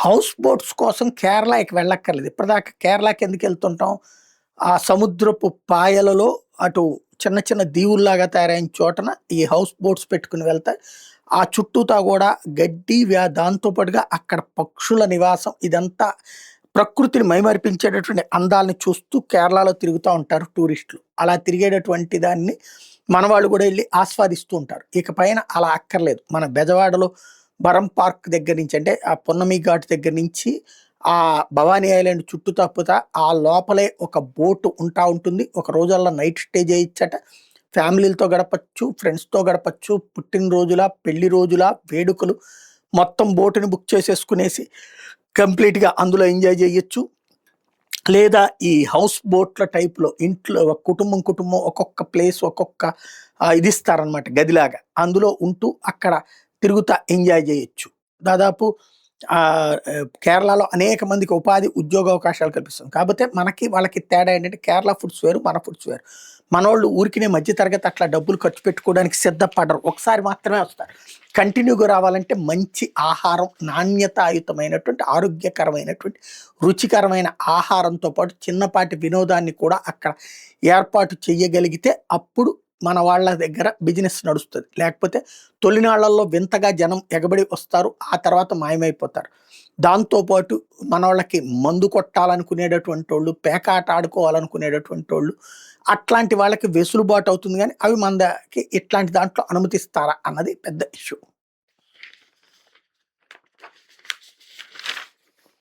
House boats కోసం కేరళకి వెళ్ళక్కర్లేదు. ఇప్పటిదాకా కేరళకి ఎందుకెళ్తుంటాం? ఆ సముద్రపు పాయలలో అటు చిన్న చిన్న దీవుల్లాగా తయారైన చోటన ఈ హౌస్ బోట్స్ పెట్టుకొని వెళ్తాయి. ఆ చుట్టూతా గూడా గడ్డి దాంతో పాటుగా అక్కడ పక్షుల నివాసం ఇదంతా ప్రకృతిని మైమరిపించేటటువంటి అందాలను చూస్తూ కేరళలో తిరుగుతా ఉంటారు టూరిస్టులు. అలా తిరిగేటటువంటి దాన్ని మనవాళ్ళు గూడా ఎళ్లి ఆస్వాదిస్తూ ఉంటారు. ఇక పైన అలా అక్కర్లేదు. మన బెజవాడలో బరం పార్క్ దగ్గర నుంచి అంటే ఆ పున్నమి ఘాట్ దగ్గర నుంచి ఆ భవానీ ఐలాండ్ చుట్టూ తప్పుతా ఆ లోపలే ఒక బోట్ ఉంటా ఉంటుంది. ఒక రోజల్లా నైట్ స్టే చేయొచ్చట. ఫ్యామిలీలతో గడపచ్చు, ఫ్రెండ్స్‌తో గడపచ్చు. పుట్టినరోజుల, పెళ్లి రోజుల, వేడుకలు మొత్తం బోట్‌ని బుక్ చేసేసుకునేసి కంప్లీట్‌గా అందులో ఎంజాయ్ చేయొచ్చు. లేదా ఈ హౌస్ బోట్‌ల టైప్‌లో ఇంట్లో ఒక కుటుంబం, కుటుంబం ఒక్కొక్క ప్లేస్ ఒక్కొక్క ఇది ఇస్తారనమాట గదిలాగా. అందులో ఉంటూ అక్కడ తిరుగుతా ఎంజాయ్ చేయొచ్చు. దాదాపు కేరళలో అనేక మందికి ఉపాధి, ఉద్యోగావకాశాలు కల్పిస్తుంది. కాపోతే మనకి, వాళ్ళకి తేడా ఏంటంటే కేరళ ఫుడ్స్ వేరు, మన ఫుడ్స్ వేరు. మనోళ్ళు ఊరికినే మధ్య తరగతి అట్లా డబ్బులు ఖర్చు పెట్టుకోవడానికి సిద్ధపడరు. ఒకసారి మాత్రమే వస్తారు. కంటిన్యూగా రావాలంటే మంచి ఆహారం, నాణ్యతాయుతమైనటువంటి, ఆరోగ్యకరమైనటువంటి, రుచికరమైన ఆహారంతో పాటు చిన్నపాటి వినోదాన్ని కూడా అక్కడ ఏర్పాటు చేయగలిగితే అప్పుడు మన వాళ్ళ దగ్గర బిజినెస్ నడుస్తది. లేకపోతే తొలినాళ్లలో వింతగా జనం ఎగబడి వస్తారు. ఆ తర్వాత మాయమైపోతారు. దాంతో పాటు మనోళ్ళకి మందు కొట్టాలనుకునేటటువంటోళ్ళు, పేకాట ఆడుకోవాలనుకునేటటువంటోళ్ళు అట్లాంటి వాళ్ళకి వెసులుబాటు అవుతుంది గానీ, అవి మనకి ఇట్లాంటి దాంట్లో అనుమతిస్తారా అన్నది పెద్ద ఇష్యూ.